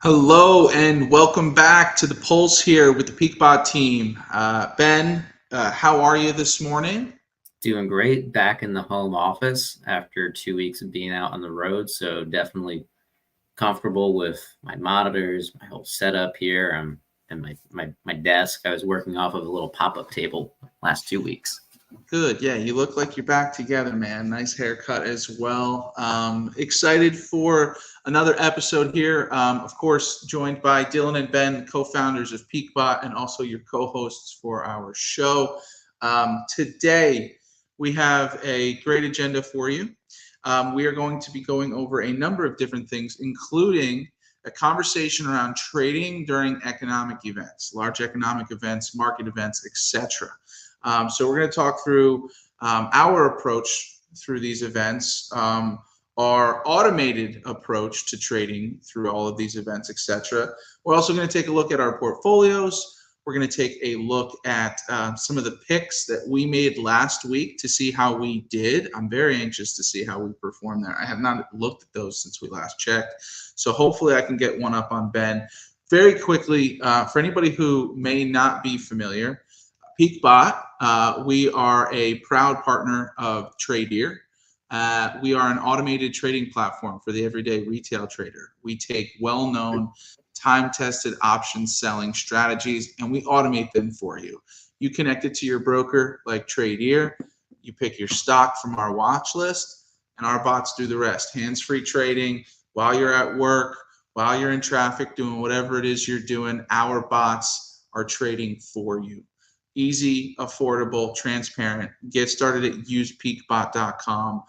Hello and welcome back to the Pulse here with the PeakBot team. Ben, how are you this morning? Doing great. Back in the home office after 2 weeks of being out on the road. So definitely comfortable with my monitors, my whole setup here, and my desk. I was working off of a little pop-up table last 2 weeks. Good. Yeah, you look like you're back together, man. Nice haircut as well. Excited for another episode here. Of course, joined by Dillon and Ben, co-founders of PeakBot, and also your co-hosts for our show. Today, we have a great agenda for you. We are going to be going over a number of different things, including a conversation around trading during economic events, large economic events, market events, etc. So we're going to talk through our approach through these events, our automated approach to trading through all of these events, etc. We're also going to take a look at our portfolios. We're going to take a look at some of the picks that we made last week to see how we did. I'm very anxious to see how we perform there. I have not looked at those since we last checked. So hopefully I can get one up on Ben. Very quickly, for anybody who may not be familiar, PeakBot, we are a proud partner of Tradier. We are an automated trading platform for the everyday retail trader. We take well-known, time-tested option selling strategies and we automate them for you. You connect it to your broker like Tradier. You pick your stock from our watch list and our bots do the rest. Hands-free trading while you're at work, while you're in traffic, doing whatever it is you're doing, our bots are trading for you. Easy, affordable, transparent. Get started at usepeakbot.com.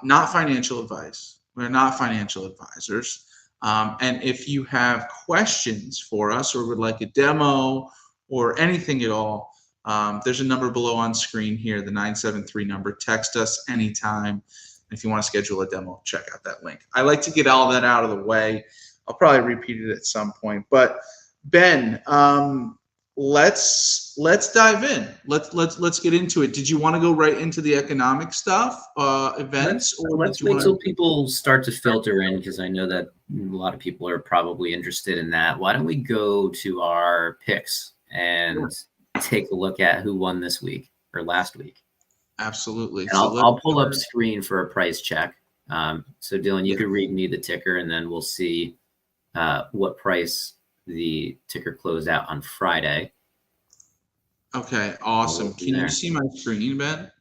Not financial advice. We're not financial advisors. And if you have questions for us or would like a demo or anything at all, there's a number below on screen here, the 973 number. Text us anytime. If you want to schedule a demo, check out that link. I like to get all that out of the way. I'll probably repeat it at some point. But Ben, let's dive in. Let's get into it. Did you want to go right into the economic stuff, events, or let's wait till people start to filter in, because I know that a lot of people are probably interested in that. Why don't we go to our picks and take a look at who won this week or last week? Absolutely. And I'll pull up screen for a price check. So Dillon, you could read me the ticker, and then we'll see what price the ticker closed out on Friday. Okay, awesome. Can you see my screen, Ben?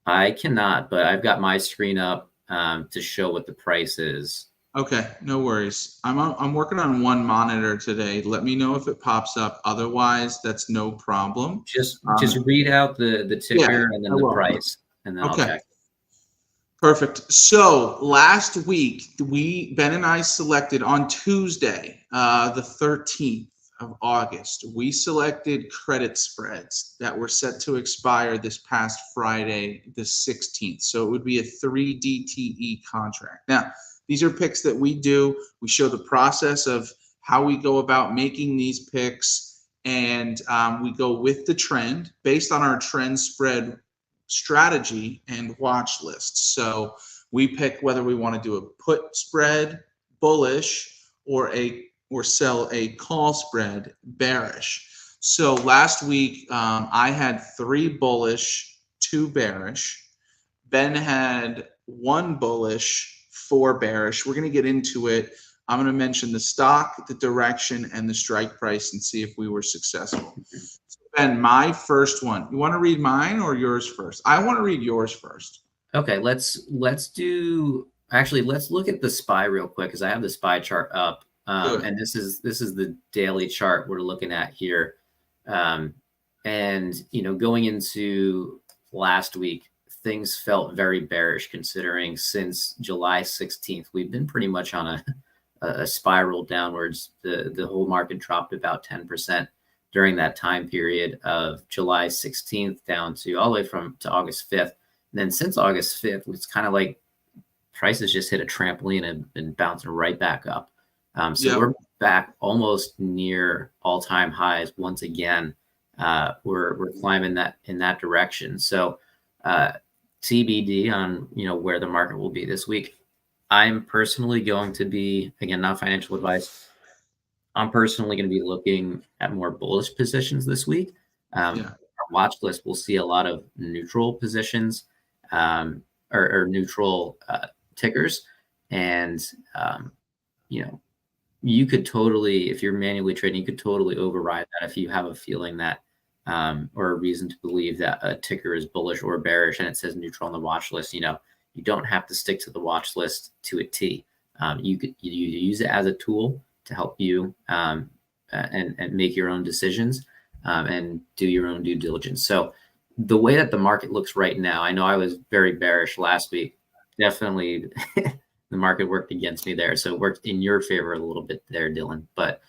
I cannot, but I've got my screen up to show what the price is. Okay, no worries. I'm working on one monitor today. Let me know if it pops up. Otherwise, that's no problem. Just read out the ticker and then the price, and then I'll check. Perfect. So last week, Ben and I selected on Tuesday, the 13th of August, we selected credit spreads that were set to expire this past Friday, the 16th. So it would be a 3 DTE contract. Now, these are picks that we do. We show the process of how we go about making these picks, and we go with the trend based on our trend spread strategy and watch lists. So we pick whether we want to do a put spread bullish or sell a call spread bearish. So last week I had 3 bullish, 2 bearish. Ben had 1 bullish, 4 bearish. We're going to get into it. I'm going to mention the stock, the direction, and the strike price and see if we were successful. Ben, my first one. You want to read mine or yours first? I want to read yours first. Okay, let's look at the SPY real quick, because I have the SPY chart up. And this is the daily chart we're looking at here. And going into last week, things felt very bearish, considering since July 16th, we've been pretty much on a spiral downwards. The whole market dropped about 10% during that time period of July 16th down to all the way to August 5th. And then since August 5th, it's kind of like prices just hit a trampoline and been bouncing right back up. We're back almost near all-time highs once again. We're climbing in that direction. So TBD on where the market will be this week. I'm personally going to be, again, not financial advice, I'm personally going to be looking at more bullish positions this week. Our watch list will see a lot of neutral positions or neutral tickers. And, you could totally, if you're manually trading, you could totally override that if you have a feeling that or a reason to believe that a ticker is bullish or bearish and it says neutral on the watch list. You don't have to stick to the watch list to a T. You use it as a tool to help you and make your own decisions and do your own due diligence. So the way that the market looks right now, I know I was very bearish last week. Definitely the market worked against me there. So it worked in your favor a little bit there, Dillon. But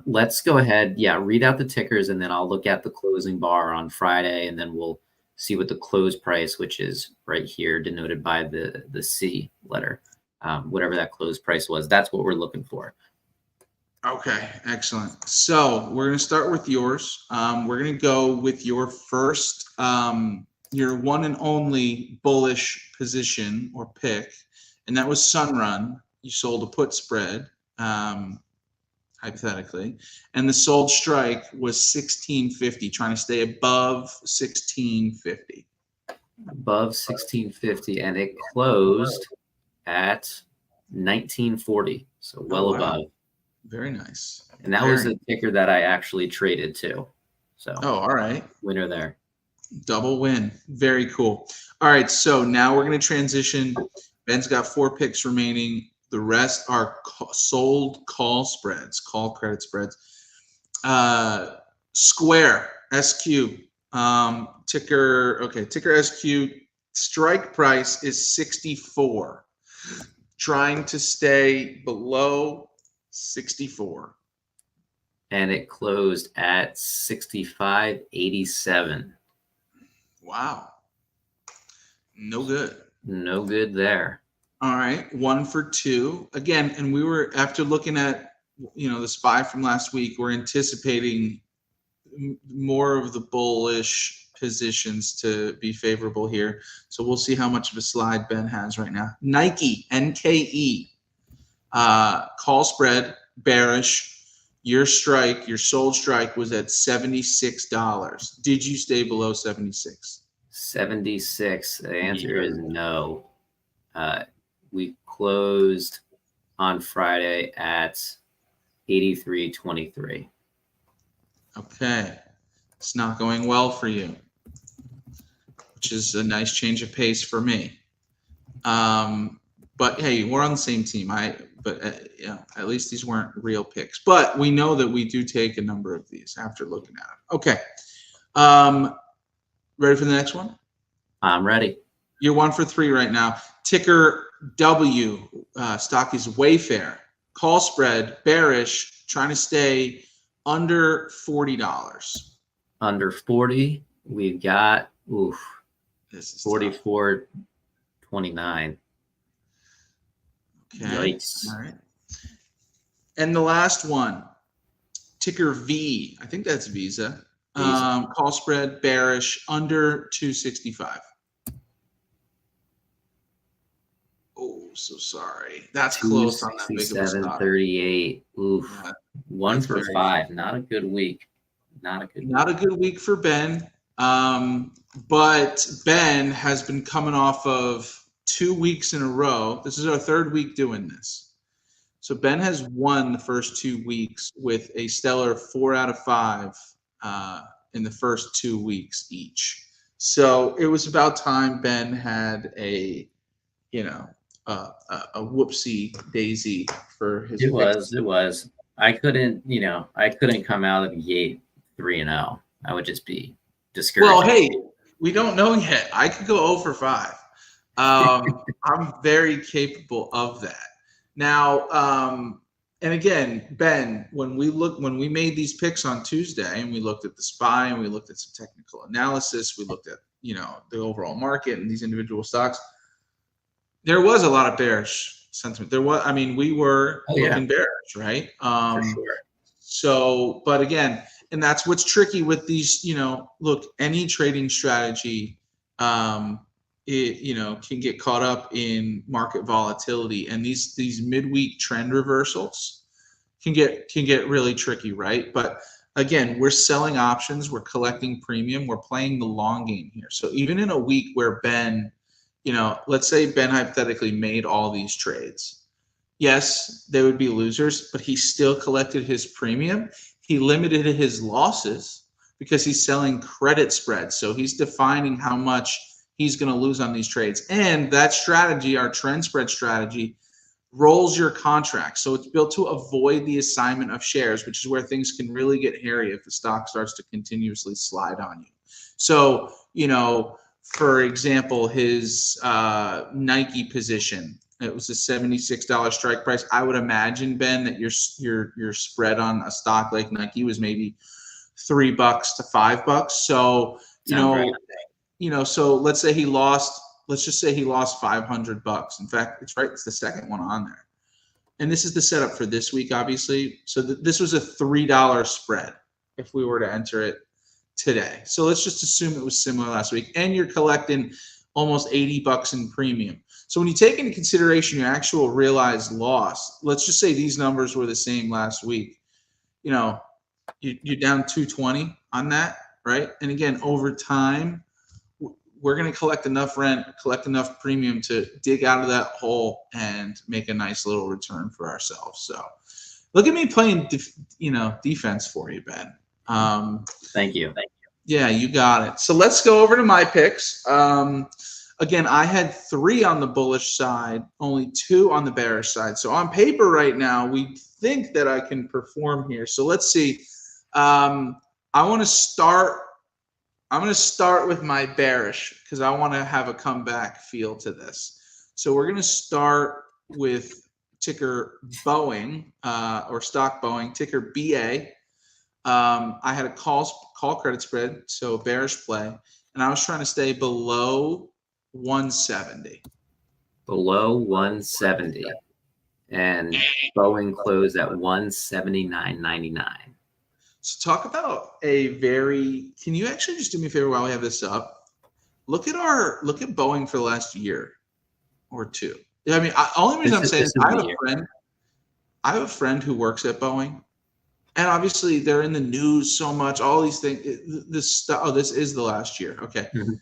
let's go ahead. Yeah, read out the tickers, and then I'll look at the closing bar on Friday, and then we'll see what the close price, which is right here denoted by the C letter, whatever that close price was. That's what we're looking for. Okay, excellent. So we're going to start with yours. We're going to go with your first, your one and only bullish position or pick, and that was Sunrun. You sold a put spread, hypothetically, and the sold strike was 1650, trying to stay above 1650. Above 1650, and it closed at 1940, so well above. Very nice. And that was the ticker that I actually traded too. So all right. Winner there. Double win. Very cool. All right. So now we're going to transition. Ben's got 4 picks remaining. The rest are sold call spreads, call credit spreads. Square, SQ, ticker SQ, strike price is 64. Trying to stay below 64. And it closed at 65.87. Wow. No good. No good there. All right. 1 for 2. Again, and we were, after looking at, the SPY from last week, we're anticipating more of the bullish positions to be favorable here. So we'll see how much of a slide Ben has right now. Nike, NKE. Call spread, bearish. Your sold strike was at $76. Did you stay below 76? 76. The answer is no. We closed on Friday at 83.23. Okay. It's not going well for you, which is a nice change of pace for me. But hey, we're on the same team. But at least these weren't real picks. But we know that we do take a number of these after looking at them. Okay. Ready for the next one? I'm ready. You're 1 for 3 right now. Ticker W. Stock is Wayfair. Call spread, bearish, trying to stay under $40. Under 40, we've got 44.29. Okay. Yikes. All right. And the last one, ticker V. I think that's Visa. Call spread, bearish, under 265. Oh, so sorry. That's close on that big of a stock. 38. Oof. Yeah, 1 for 5. Not a good week. Not a good week for Ben. But Ben has been coming off of 2 weeks in a row. This is our 3rd week doing this. So Ben has won the first 2 weeks with a stellar 4 out of 5 in the first 2 weeks each. So it was about time Ben had a whoopsie daisy for his. It was. I couldn't come out of the gate 3-0. I would just be discouraged. Well, hey, we don't know yet. I could go 0 for 5. I'm very capable of that. Now, and again, Ben, when we made these picks on Tuesday and we looked at the SPY and we looked at some technical analysis, we looked at, the overall market and these individual stocks, there was a lot of bearish sentiment. We were looking bearish, right? For sure. So, but again, and that's what's tricky with these, look, any trading strategy, it can get caught up in market volatility, and these midweek trend reversals can get really tricky, right? But again, we're selling options, we're collecting premium, we're playing the long game here. So even in a week where Ben, let's say Ben hypothetically made all these trades. Yes, they would be losers, but he still collected his premium. He limited his losses because he's selling credit spreads. So he's defining how much he's going to lose on these trades. And that strategy, our trend spread strategy, rolls your contract. So it's built to avoid the assignment of shares, which is where things can really get hairy if the stock starts to continuously slide on you. So, for example, his Nike position, it was a $76 strike price. I would imagine, Ben, that your spread on a stock like Nike was maybe $3 to $5. So, so let's say he lost. Let's just say he lost $500. In fact, it's right. It's the second one on there. And this is the setup for this week, obviously. So this was a $3 spread if we were to enter it today. So let's just assume it was similar last week. And you're collecting almost $80 in premium. So when you take into consideration your actual realized loss, let's just say these numbers were the same last week. You're down 220 on that, right? And again, over time, we're going to collect enough rent, collect enough premium to dig out of that hole and make a nice little return for ourselves. So look at me playing, defense for you, Ben. Thank you. Yeah, you got it. So let's go over to my picks. Again, I had 3 on the bullish side, only 2 on the bearish side. So on paper right now, we think that I can perform here. So let's see. I'm going to start with my bearish because I want to have a comeback feel to this. So we're going to start with ticker Boeing or stock Boeing, ticker BA. I had a call credit spread, so bearish play, and I was trying to stay below 170. Below 170. And Boeing closed at 179.99. So talk about can you actually just do me a favor while we have this up? Look at Boeing for the last year or two. I mean, only reason I'm saying is I have a friend who works at Boeing, and obviously they're in the news so much, all these things, this stuff. Oh, this is the last year. Okay. Mm-hmm.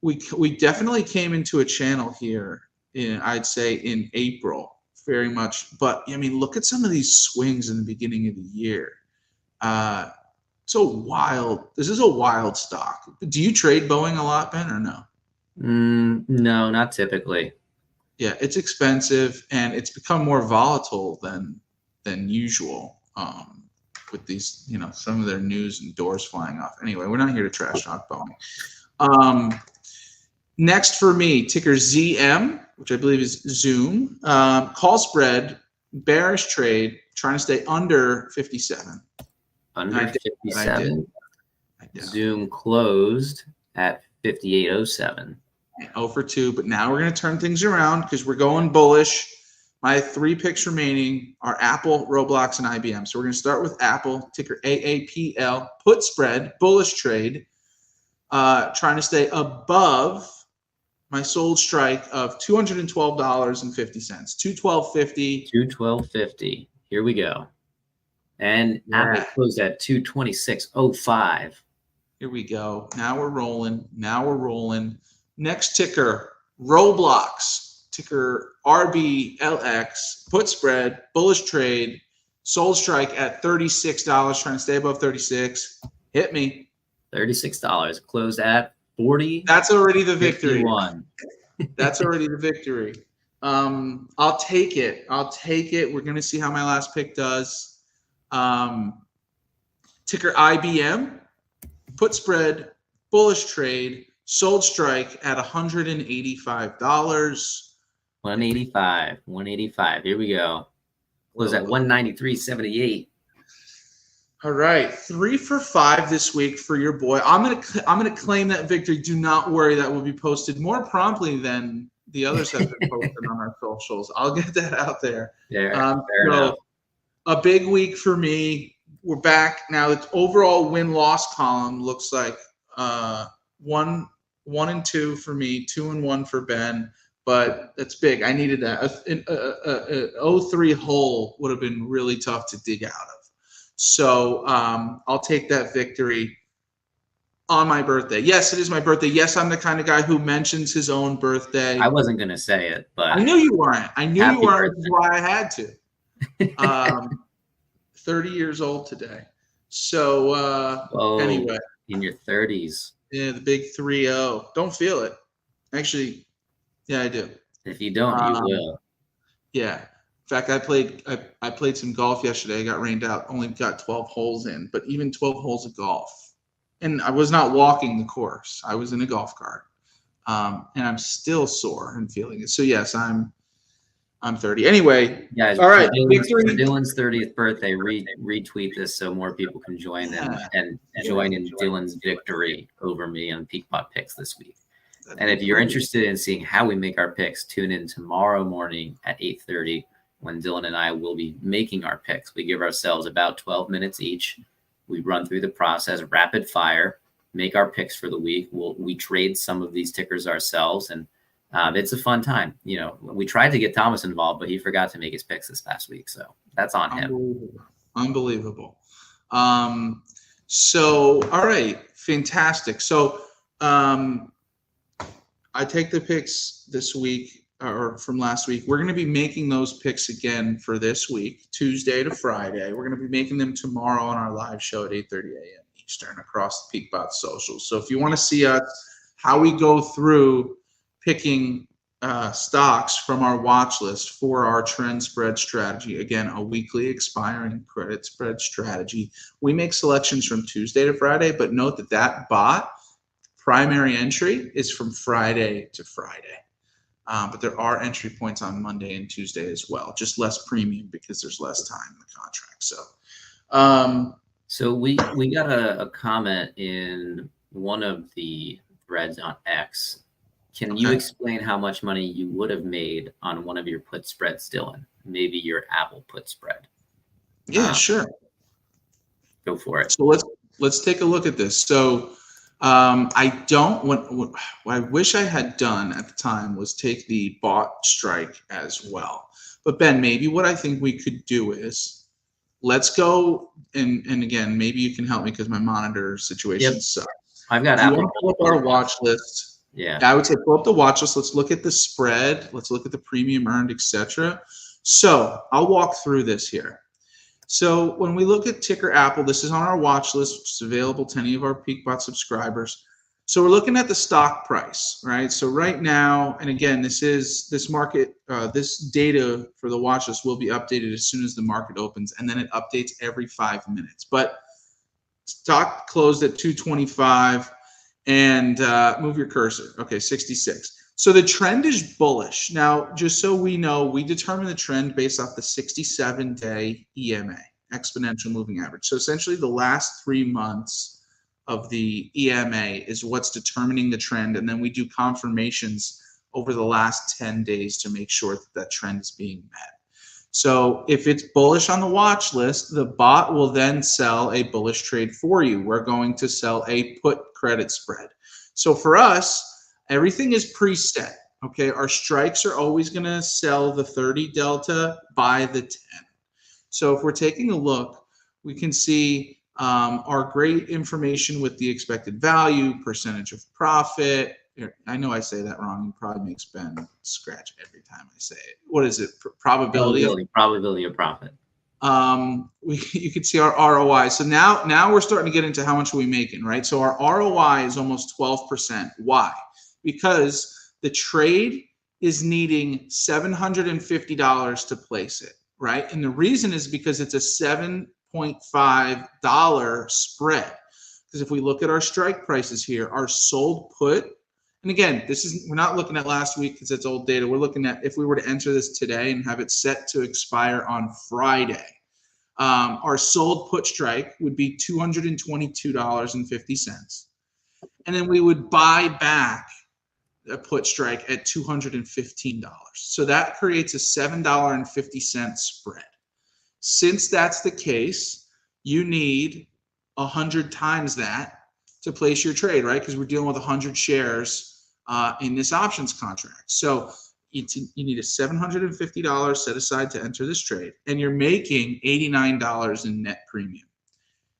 We definitely came into a channel here I'd say in April very much, but I mean, look at some of these swings in the beginning of the year. This is a wild stock. Do you trade Boeing a lot, Ben, or no? No, not typically. Yeah, it's expensive and it's become more volatile than usual with these, some of their news and doors flying off. Anyway, we're not here to trash talk Boeing. Next for me, ticker ZM, which I believe is Zoom. Call spread, bearish trade, trying to stay under 57. Under 57. Zoom closed at 58.07. 0 for 2, but now we're going to turn things around because we're going bullish. My 3 picks remaining are Apple, Roblox, and IBM. So we're going to start with Apple, ticker AAPL, put spread, bullish trade, trying to stay above my sold strike of $212.50, $212.50. $212.50. Here we go. And Apple closed at 226.05. Here we go. Now we're rolling. Next ticker, Roblox, ticker RBLX, put spread, bullish trade, sold strike at $36, trying to stay above 36. Hit me. $36. Closed at 40. That's already the victory. 51. That's already the victory. I'll take it. We're going to see how my last pick does. Ticker IBM, put spread, bullish trade, sold strike at $185. 185. Here we go. Close at 193.78. All right, 3 for 5 this week for your boy. I'm gonna claim that victory. Do not worry, that will be posted more promptly than the others have been posted on our socials. I'll get that out there. Yeah, fair enough. A big week for me. We're back now. The overall win-loss column looks like 1 and 2 for me, 2 and 1 for Ben. but that's big. I needed that. A 03 hole would have been really tough to dig out of. So I'll take that victory on my birthday. Yes, it is my birthday. Yes, I'm the kind of guy who mentions his own birthday. I wasn't going to say it, but I knew you weren't. I knew you weren't, which is birthday. why I had to. 30 years old today. So anyway. In your 30s. Yeah, the big 3-0. Don't feel it. Actually, yeah, I do. If you don't, you will. Yeah. In fact, I played some golf yesterday. I got rained out. Only got 12 holes in, but even 12 holes of golf. And I was not walking the course. I was in a golf cart. And I'm still sore and feeling it. So yes, I'm 30. Anyway, guys, all right. For Dillon's 30th birthday, retweet this so more people can join and join in Dillon's victory over me on PeakBot picks this week. And if you're interested in seeing how we make our picks, tune in tomorrow morning at 8:30 when Dillon and I will be making our picks. We give ourselves about 12 minutes each. We run through the process, rapid fire, make our picks for the week. We trade some of these tickers ourselves, and it's a fun time. You know, we tried to get Thomas involved, but he forgot to make his picks this past week, so that's on him. Unbelievable. So, all right, fantastic. So, I take the picks this week or from last week. We're going to be making those picks again for this week, Tuesday to Friday. We're going to be making them tomorrow on our live show at 8:30 a.m. Eastern across the PeakBot socials. So if you want to see us, how we go through picking stocks from our watch list for our trend spread strategy, again, a weekly expiring credit spread strategy. We make selections from Tuesday to Friday, but note that bot primary entry is from Friday to Friday. But there are entry points on Monday and Tuesday as well, just less premium because there's less time in the contract. So we got a comment in one of the threads on X. Can you explain how much money you would have made on one of your put spreads, Dillon? Maybe your Apple put spread. Yeah, sure. Go for it. So let's take a look at this. So what I wish I had done at the time was take the bought strike as well. But Ben, maybe what I think we could do is let's go and again, maybe you can help me because my monitor situation sucks. I've got Apple. You want to pull up our watch list. Yeah, I would say pull up the watch list. Let's look at the spread. Let's look at the premium earned, etc. So I'll walk through this here. So when we look at ticker Apple, this is on our watch list, which is available to any of our PeakBot subscribers. So we're looking at the stock price, right? So right now, and again, this data for the watch list will be updated as soon as the market opens, and then it updates every 5 minutes. But stock closed at 225, and move your cursor. Okay, 66. So the trend is bullish. Now, just so we know, we determine the trend based off the 67-day EMA, exponential moving average. So essentially the last 3 months of the EMA is what's determining the trend. And then we do confirmations over the last 10 days to make sure that that trend is being met. So if it's bullish on the watch list, the bot will then sell a bullish trade for you. We're going to sell a put credit spread. So for us, everything is preset, okay? Our strikes are always going to sell the 30 delta by the 10. So if we're taking a look, we can see our great information with the expected value, percentage of profit. I know I say that wrong. It probably makes Ben scratch every time I say it. What is it? Probability of profit. You can see our ROI. So now we're starting to get into how much are we making, right? So our ROI is almost 12%. Why? Because the trade is needing $750 to place it, right? And the reason is because it's a $7.5 spread. Because if we look at our strike prices here, our sold put, and again, we're not looking at last week because it's old data. We're looking at if we were to enter this today and have it set to expire on Friday, our sold put strike would be $222.50. And then we would buy back a put strike at $215. So that creates a $7.50 spread. Since that's the case, you need 100 times that to place your trade, right? Because we're dealing with 100 shares in this options contract. So you need a $750 set aside to enter this trade, and you're making $89 in net premium.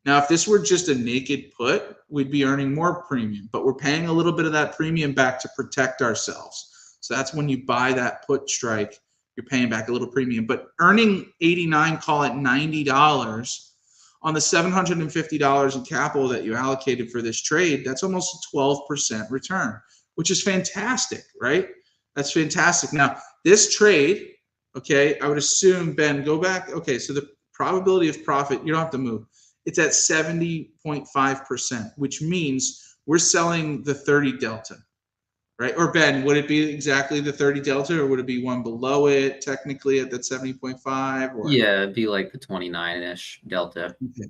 Now, if this were just a naked put, we'd be earning more premium, but we're paying a little bit of that premium back to protect ourselves. So that's when you buy that put strike, you're paying back a little premium, but earning 89, call it $90 on the $750 in capital that you allocated for this trade, that's almost a 12% return, which is fantastic, right? That's fantastic. Now, this trade, okay, I would assume, Ben, go back. Okay, so the probability of profit, you don't have to move. It's at 70.5%, which means we're selling the 30 delta, right? Or Ben, would it be exactly the 30 delta, or would it be one below it technically at that 70.5? Or yeah, it'd be like the 29-ish delta. Okay.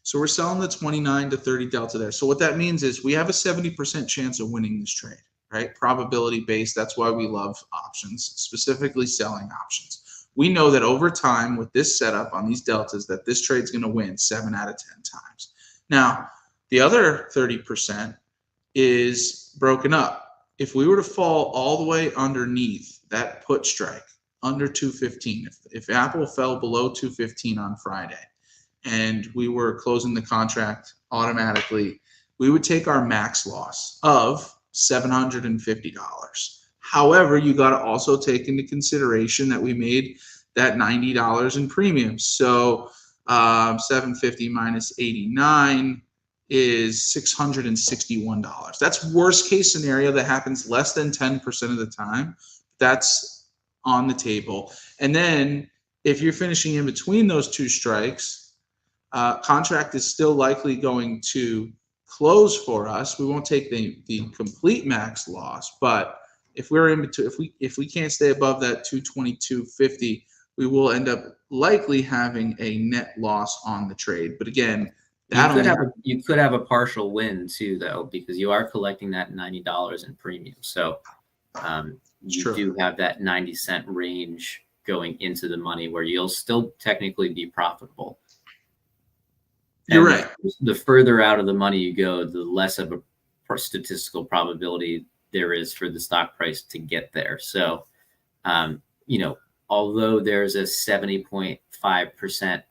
So we're selling the 29 to 30 delta there. So what that means is we have a 70% chance of winning this trade, right? Probability based. That's why we love options, specifically selling options. We know that over time with this setup on these deltas that this trade's going to win 7 out of 10 times. Now, the other 30% is broken up. If we were to fall all the way underneath that put strike, under 215, if Apple fell below 215 on Friday and we were closing the contract automatically, we would take our max loss of $750. However, you got to also take into consideration that we made that $90 in premiums. So 750 minus 89 is $661. That's worst case scenario. That happens less than 10% of the time. That's on the table. And then if you're finishing in between those two strikes, contract is still likely going to close for us. We won't take the complete max loss, but if we're in between, if we can't stay above that 222.50, we will end up likely having a net loss on the trade. But again, you could have a partial win too, though, because you are collecting that $90 in premium. So you do have that 90-cent range going into the money where you'll still technically be profitable. You're right. The further out of the money you go, the less of a statistical probability there is for the stock price to get there. So, although there's a 70.5%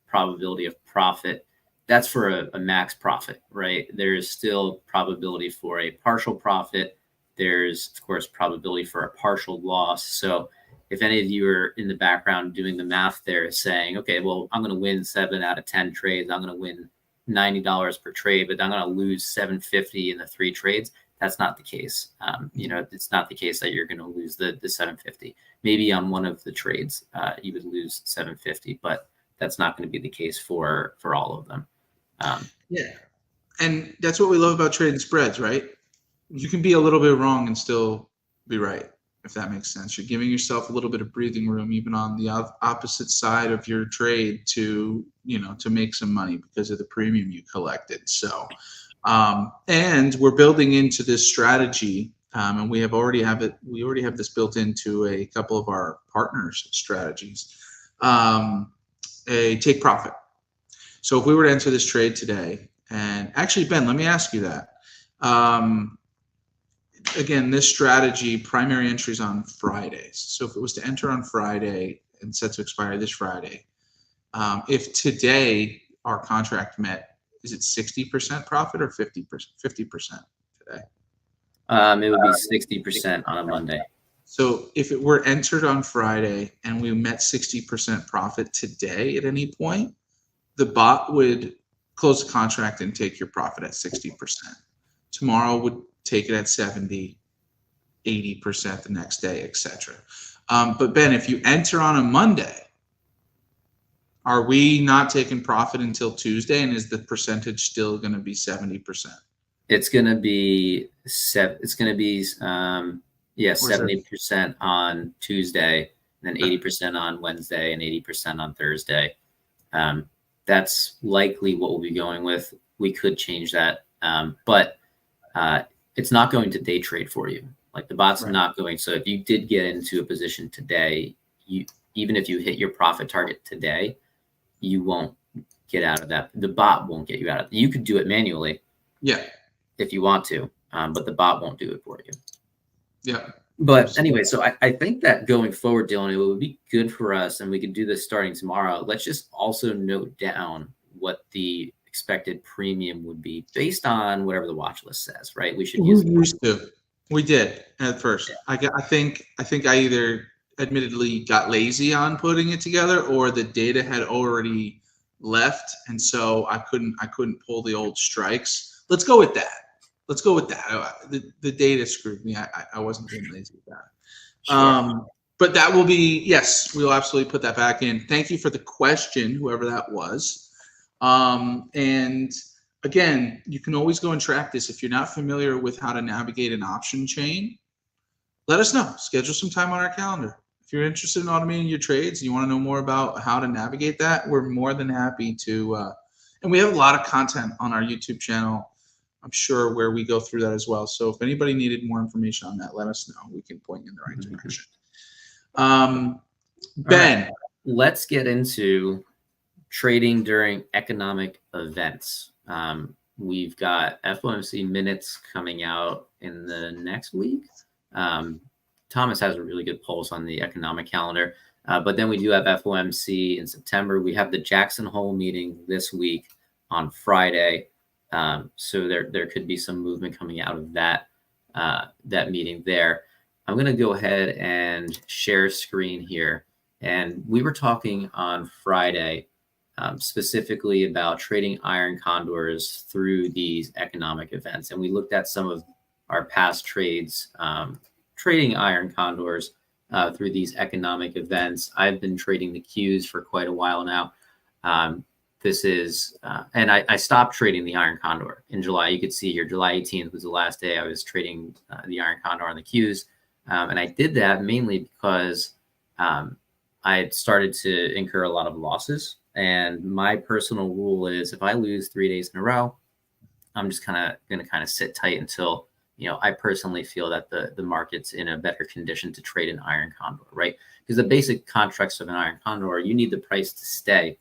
probability of profit, that's for a max profit, right? There's still probability for a partial profit. There's, of course, probability for a partial loss. So if any of you are in the background doing the math there saying, okay, well, I'm going to win 7 out of 10 trades. I'm going to win $90 per trade, but I'm going to lose $750 in the 3 trades. That's not the case. It's not the case that you're going to lose the $750. Maybe on one of the trades, you would lose $750, but that's not going to be the case for all of them. Yeah. And that's what we love about trading spreads, right? You can be a little bit wrong and still be right, if that makes sense. You're giving yourself a little bit of breathing room, even on the opposite side of your trade to make some money because of the premium you collected. So, and we're building into this strategy, and we already have this built into a couple of our partners' strategies, a take profit. So if we were to enter this trade today, and actually, Ben, let me ask you that. Again, this strategy, primary entries on Fridays. So if it was to enter on Friday and set to expire this Friday, if today our contract met, is it 60% profit or 50% today? It would be 60% on a Monday. So if it were entered on Friday and we met 60% profit today at any point, the bot would close the contract and take your profit at 60%. Tomorrow would take it at 70, 80% the next day, etc. But Ben, if you enter on a Monday, are we not taking profit until Tuesday? And is the percentage still going to be 70%? It's going to be 70% on Tuesday, and then 80% on Wednesday, and 80% on Thursday. That's likely what we'll be going with. We could change that, but it's not going to day trade for you. Like the bot's not going. So if you did get into a position today, even if you hit your profit target today, you won't get out of that. The bot won't get you out of it. You could do it manually. Yeah. If you want to, but the bot won't do it for you. Yeah. But anyway, so I think that going forward, Dillon, it would be good for us, and we could do this starting tomorrow. Let's just also note down what the expected premium would be based on whatever the watch list says, right? We should use. We did at first. Yeah. I think I either admittedly got lazy on putting it together, or the data had already left, and so I couldn't pull the old strikes. Let's go with that. The data screwed me. I wasn't being lazy with that. Sure. But that will be, yes, we'll absolutely put that back in. Thank you for the question, whoever that was. And again, you can always go and track this. If you're not familiar with how to navigate an option chain, let us know. Schedule some time on our calendar. If you're interested in automating your trades, you want to know more about how to navigate that, we're more than happy to. And we have a lot of content on our YouTube channel, I'm sure, where we go through that as well. So if anybody needed more information on that, let us know. We can point you in the right direction. Ben. Right. Let's get into trading during economic events. We've got FOMC minutes coming out in the next week. Thomas has a really good pulse on the economic calendar. But then we do have FOMC in September. We have the Jackson Hole meeting this week on Friday. So there could be some movement coming out of that meeting there. I'm going to go ahead and share screen here. And we were talking on Friday specifically about trading iron condors through these economic events. And we looked at some of our past trades, trading iron condors through these economic events. I've been trading the Qs for quite a while now. This is, and I stopped trading the iron condor in July. You could see here, July 18th was the last day I was trading the iron condor on the Qs. And I did that mainly because I had started to incur a lot of losses. And my personal rule is if I lose 3 days in a row, I'm just going to sit tight until, I personally feel that the market's in a better condition to trade an iron condor, right? Because the basic contracts of an iron condor, you need the price to stay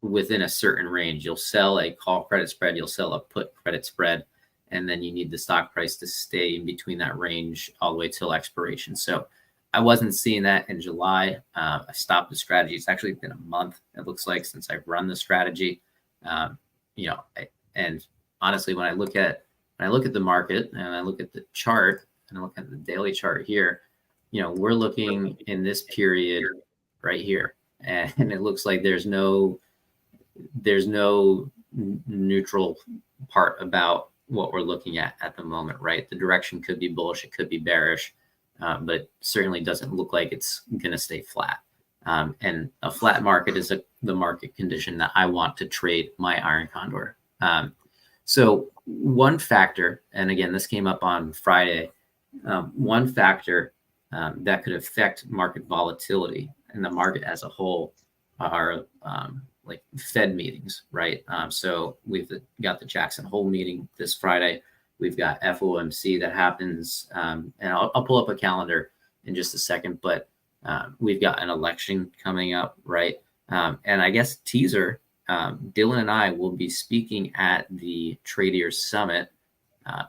within a certain range. You'll sell a call credit spread, you'll sell a put credit spread, and then you need the stock price to stay in between that range all the way till expiration. So I wasn't seeing that in July. I stopped the strategy. It's actually been a month, it looks like, since I've run the strategy. And honestly, when I look at the market and I look at the chart and I look at the daily chart here, we're looking in this period right here, and it looks like there's no neutral part about what we're looking at the moment, right? The direction could be bullish, it could be bearish. But certainly doesn't look like it's going to stay flat. And a flat market is the market condition that I want to trade my iron condor. So one factor, and again, this came up on Friday, one factor that could affect market volatility and the market as a whole are like Fed meetings, right? So we've got the Jackson Hole meeting this Friday. We've got FOMC that happens, and I'll pull up a calendar in just a second, but we've got an election coming up, right? And I guess teaser, Dillon and I will be speaking at the Tradier Summit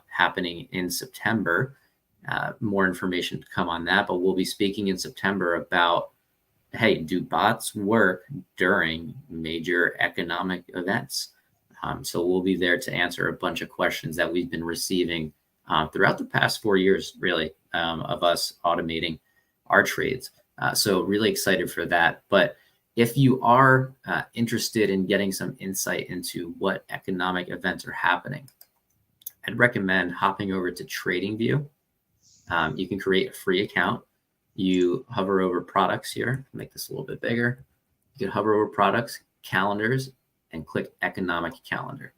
happening in September. More information to come on that, but we'll be speaking in September about, hey, do bots work during major economic events? So we'll be there to answer a bunch of questions that we've been receiving throughout the past 4 years, really, of us automating our trades. So really excited for that. But if you are interested in getting some insight into what economic events are happening, I'd recommend hopping over to TradingView. You can create a free account. You hover over products here, make this a little bit bigger. You can hover over products, calendars, and click economic calendar.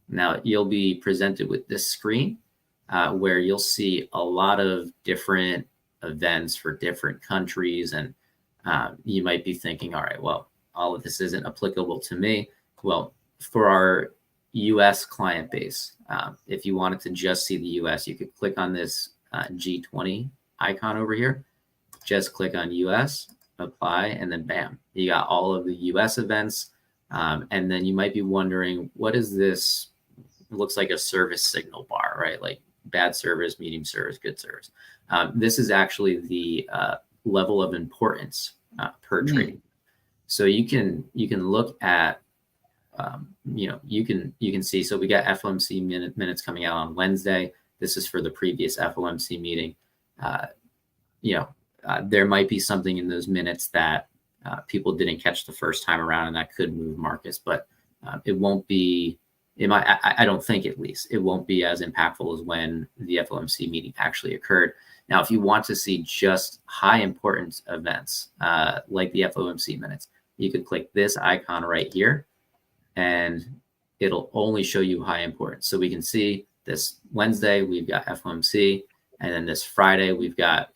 Now you'll be presented with this screen where you'll see a lot of different events for different countries. And you might be thinking, all right, well, all of this isn't applicable to me. Well, for our US client base, if you wanted to just see the US, you could click on this G20 icon over here. Just click on US, apply, and then bam, you got all of the US events. And then you might be wondering, what is this? It looks like a service signal bar, right? Like bad service, medium service, good service. This is actually the level of importance per trade. So you can look at, you can see, so we got FOMC minutes coming out on Wednesday. This is for the previous FOMC meeting. There might be something in those minutes that people didn't catch the first time around, and that could move markets, but it won't be, I don't think, at least, it won't be as impactful as when the FOMC meeting actually occurred. Now, if you want to see just high importance events like the FOMC minutes, you could click this icon right here, and it'll only show you high importance. So we can see this Wednesday, we've got FOMC, and then this Friday, we've got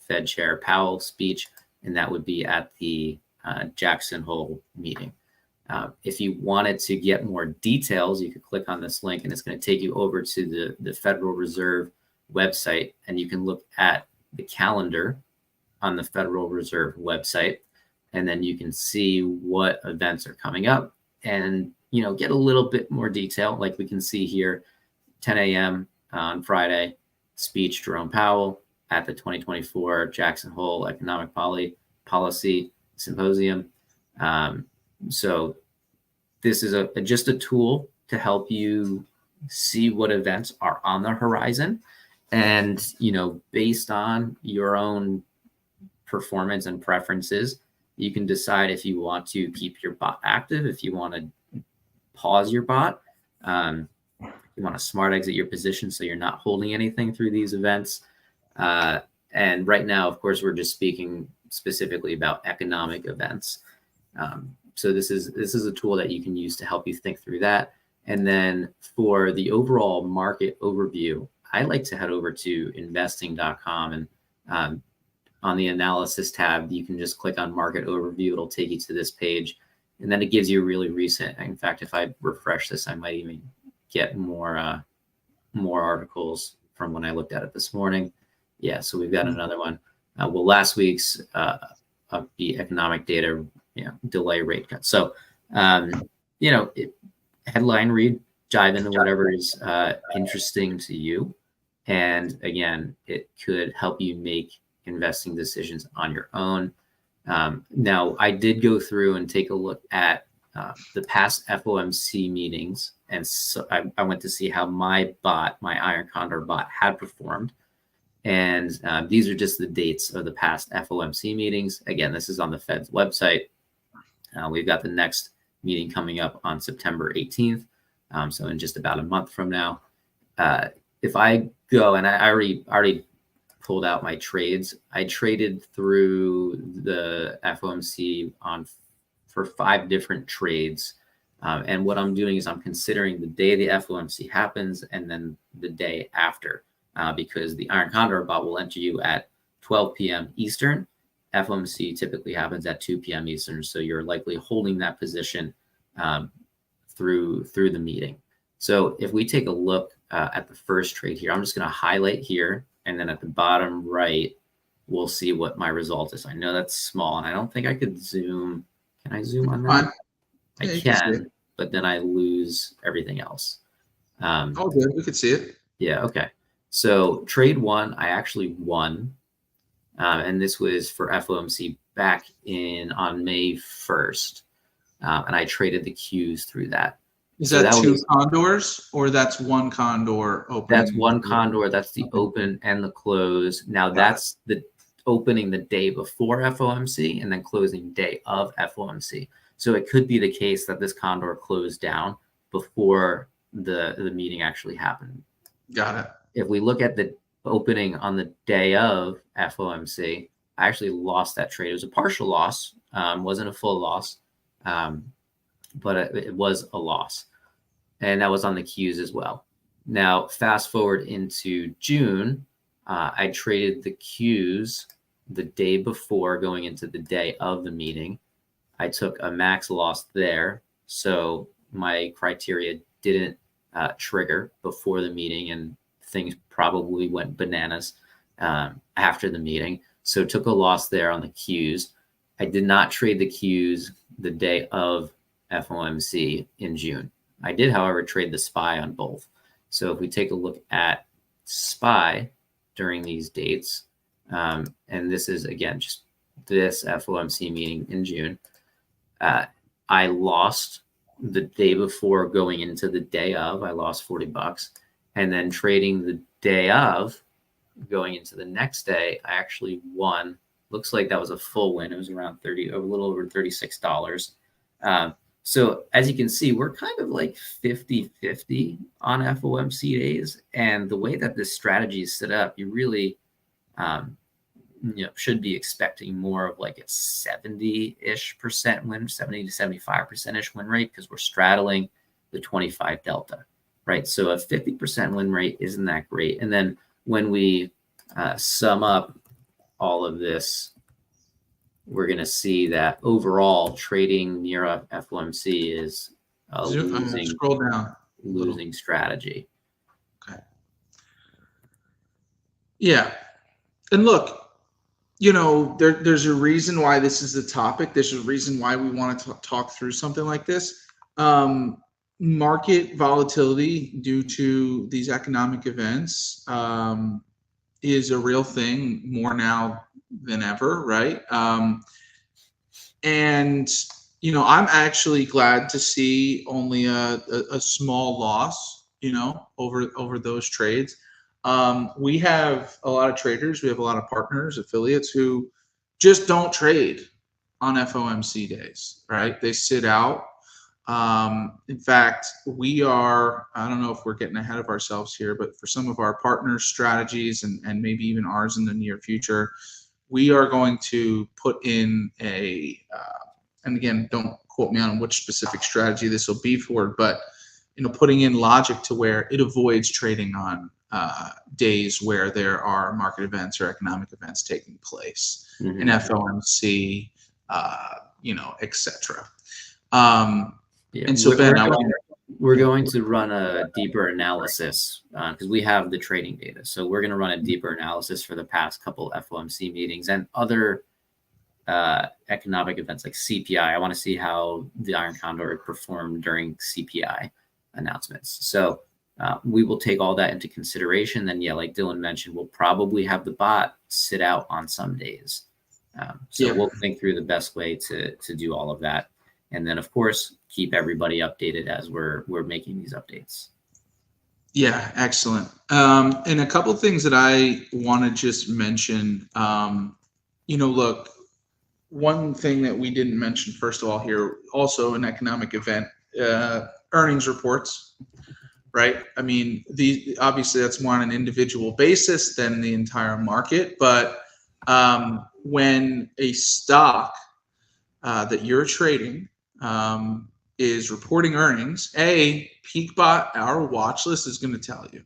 Fed Chair Powell speech, and that would be at the Jackson Hole meeting. If you wanted to get more details, you could click on this link, and it's going to take you over to the Federal Reserve website, and you can look at the calendar on the Federal Reserve website, and then you can see what events are coming up and, get a little bit more detail. Like we can see here, 10 a.m. on Friday, speech Jerome Powell at the 2024 Jackson Hole Economic Policy Symposium. So this is just a tool to help you see what events are on the horizon. And, based on your own performance and preferences, you can decide if you want to keep your bot active, if you want to pause your bot, you want to smart exit your position so you're not holding anything through these events. And right now, of course, we're just speaking specifically about economic events. So this is a tool that you can use to help you think through that. And then for the overall market overview, I like to head over to investing.com, and on the analysis tab, you can just click on market overview. It'll take you to this page, and then it gives you really recent. In fact, if I refresh this, I might even get more articles from when I looked at it this morning. Yeah, so we've got another one. Last week's the economic data, delay rate cut. So, headline read, dive into whatever is interesting to you. And again, it could help you make investing decisions on your own. Now, I did go through and take a look at the past FOMC meetings. And so I went to see how my Iron Condor bot had performed. And these are just the dates of the past FOMC meetings. Again, this is on the Fed's website. We've got the next meeting coming up on September 18th. So in just about a month from now. If I go, and I already pulled out my trades. I traded through the FOMC for 5 different trades. And what I'm doing is I'm considering the day the FOMC happens and then the day after, because the Iron Condor bot will enter you at 12 p.m. Eastern. FOMC typically happens at 2 p.m. Eastern. So you're likely holding that position through the meeting. So if we take a look at the first trade here, I'm just going to highlight here. And then at the bottom right, we'll see what my result is. I know that's small, and I don't think I could zoom. Can I zoom on that? Yeah, I can, but then I lose everything else. Oh, good. We could see it. Yeah, okay. So trade 1, I actually won. And this was for FOMC back on May 1st. And I traded the Qs through that. Is that 2 condors, or that's 1 condor open? That's 1 condor. That's the open and the close. Now that's the opening the day before FOMC and then closing day of FOMC. So it could be the case that this condor closed down before the meeting actually happened. Got it. If we look at the opening on the day of FOMC, I actually lost that trade. It was a partial loss, wasn't a full loss. But it was a loss, and that was on the Qs as well. Now, fast forward into June, I traded the Qs the day before going into the day of the meeting. I took a max loss there, so my criteria didn't trigger before the meeting, and things probably went bananas after the meeting. So took a loss there on the Qs. I did not trade the Qs the day of FOMC in June. I did, however, trade the SPY on both. So if we take a look at SPY during these dates. And this is, again, just this FOMC meeting in June. I lost the day before going into the day of. I lost $40. And then trading the day of, going into the next day, I actually won. Looks like that was a full win. It was around a little over $36. So as you can see, we're kind of like 50-50 on FOMC days. And the way that this strategy is set up, you really should be expecting more of like a 70-ish% win, 70 to 75%-ish win rate, because we're straddling the 25 delta, right? So a 50% win rate isn't that great. And then when we sum up all of this, we're going to see that overall trading near a FOMC is a losing strategy. Okay. Yeah. And look, there's a reason why this is a topic. There's a reason why we want to talk through something like this. Market volatility due to these economic events is a real thing, more now than ever, right? And I'm actually glad to see only a small loss, over those trades. We have a lot of traders, we have a lot of partners, affiliates who just don't trade on FOMC days, right? They sit out. In fact, I don't know if we're getting ahead of ourselves here, but for some of our partners' strategies and maybe even ours in the near future, we are going to put in and again, don't quote me on which specific strategy this will be for, but putting in logic to where it avoids trading on days where there are market events or economic events taking place, in FOMC, etc. And so Ben, we're going to run a deeper analysis because we have the trading data. So we're going to run a deeper analysis for the past couple FOMC meetings and other economic events like CPI. I want to see how the Iron Condor performed during CPI announcements. So we will take all that into consideration. Then, like Dillon mentioned, we'll probably have the bot sit out on some days. We'll think through the best way to do all of that. And then, of course, keep everybody updated as we're making these updates. Yeah, excellent. And a couple of things that I want to just mention. Look, one thing that we didn't mention, first of all, here, also an economic event, earnings reports, right? I mean, obviously that's more on an individual basis than the entire market. But when a stock that you're trading is reporting earnings, PeakBot, our watch list, is going to tell you.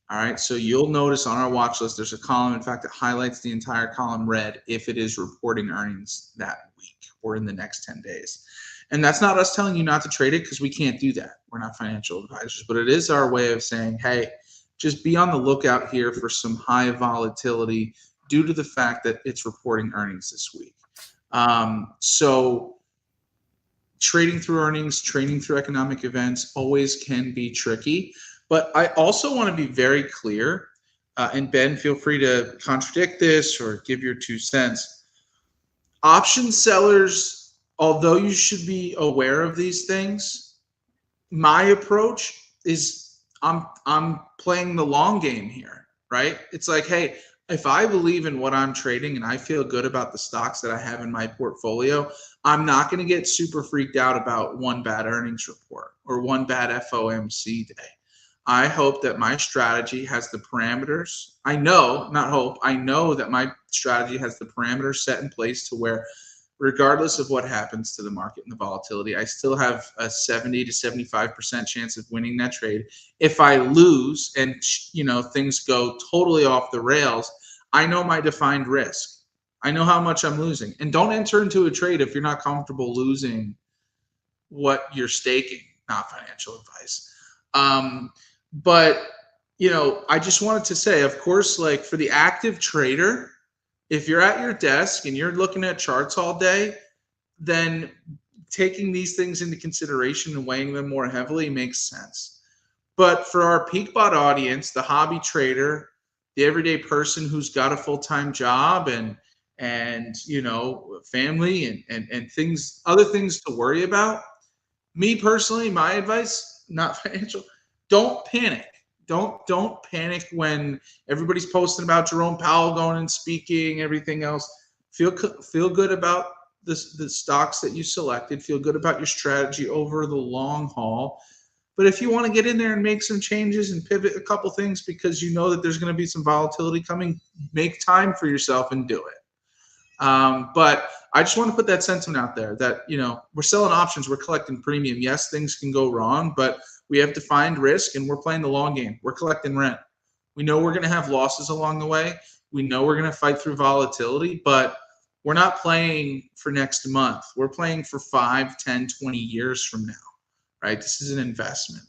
All right, so you'll notice on our watch list, there's a column, in fact, it highlights the entire column red if it is reporting earnings that week or in the next 10 days. And that's not us telling you not to trade it, because we can't do that. We're not financial advisors, but it is our way of saying, hey, just be on the lookout here for some high volatility due to the fact that it's reporting earnings this week. So trading through earnings, trading through economic events always can be tricky. But I also want to be very clear, and Ben, feel free to contradict this or give your 2 cents. Option sellers, although you should be aware of these things, my approach is I'm playing the long game here, right? It's like, hey, if I believe in what I'm trading and I feel good about the stocks that I have in my portfolio, I'm not going to get super freaked out about one bad earnings report or one bad FOMC day. I hope that my strategy has the parameters. I know that my strategy has the parameters set in place to where, regardless of what happens to the market and the volatility, I still have a 70 to 75% chance of winning that trade. If I lose and things go totally off the rails, I know my defined risk. I know how much I'm losing. And don't enter into a trade if you're not comfortable losing what you're staking. Not financial advice. But I just wanted to say, of course, like for the active trader, if you're at your desk and you're looking at charts all day, then taking these things into consideration and weighing them more heavily makes sense. But for our PeakBot audience, the hobby trader, the everyday person who's got a full-time job and family and things, other things to worry about, me personally, my advice, not financial, don't panic. Don't panic when everybody's posting about Jerome Powell going and speaking, everything else. Feel good about the stocks that you selected. Feel good about your strategy over the long haul. But if you want to get in there and make some changes and pivot a couple things because you know that there's going to be some volatility coming, make time for yourself and do it. But I just want to put that sentiment out there that, we're selling options, we're collecting premium. Yes, things can go wrong, but we have defined risk and we're playing the long game. We're collecting rent. We know we're going to have losses along the way. We know we're going to fight through volatility, but we're not playing for next month. We're playing for 5, 10, 20 years from now, right? This is an investment.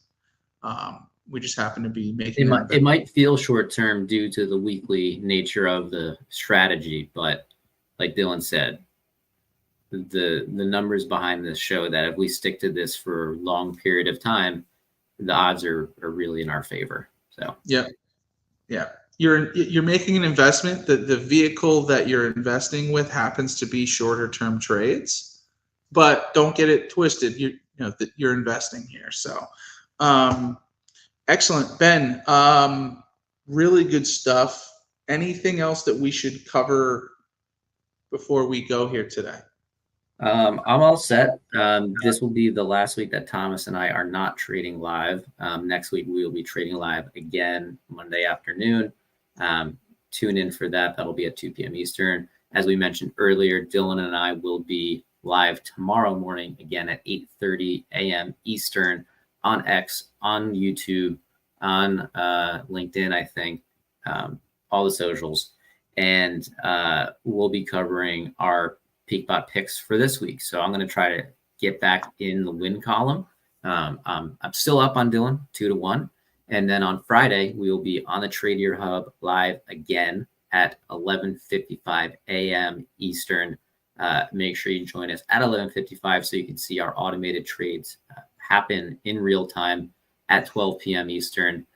We just happen to be making it might feel short-term due to the weekly nature of the strategy, but like Dillon said, the numbers behind this show that if we stick to this for a long period of time, the odds are really in our favor. So yeah. You're making an investment. The vehicle that you're investing with happens to be shorter term trades, but don't get it twisted. You're investing here. So excellent, Ben. Really good stuff. Anything else that we should cover before we go here today? I'm all set. This will be the last week that Thomas and I are not trading live. Next week, we will be trading live again Monday afternoon. Tune in for that. That'll be at 2 p.m. Eastern. As we mentioned earlier, Dillon and I will be live tomorrow morning again at 8:30 a.m. Eastern on X, on YouTube, on LinkedIn, I think, all the socials. And we'll be covering our PeakBot picks for this week. So I'm going to try to get back in the win column. I'm still up on Dillon 2-1. And then on Friday, we will be on the Tradier Hub live again at 11:55 a.m. Eastern. Make sure you join us at 11:55 so you can see our automated trades happen in real time at 12 p.m. Eastern.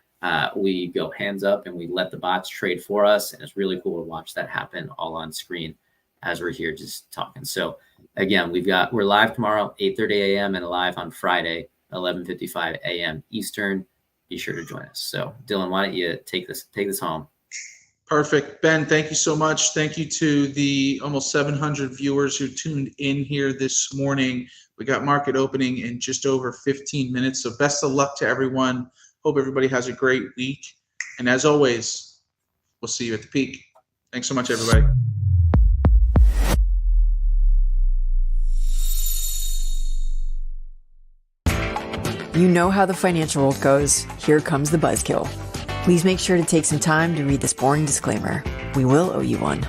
We go hands up and we let the bots trade for us. And it's really cool to watch that happen all on screen as we're here just talking. So again, we're live tomorrow, 8:30 a.m. and live on Friday, 11:55 a.m. Eastern. Be sure to join us. So Dillon, why don't you take this home? Perfect. Ben, thank you so much. Thank you to the almost 700 viewers who tuned in here this morning. We got market opening in just over 15 minutes. So best of luck to everyone. Hope everybody has a great week. And as always, we'll see you at the peak. Thanks so much, everybody. You know how the financial world goes. Here comes the buzzkill. Please make sure to take some time to read this boring disclaimer. We will owe you one.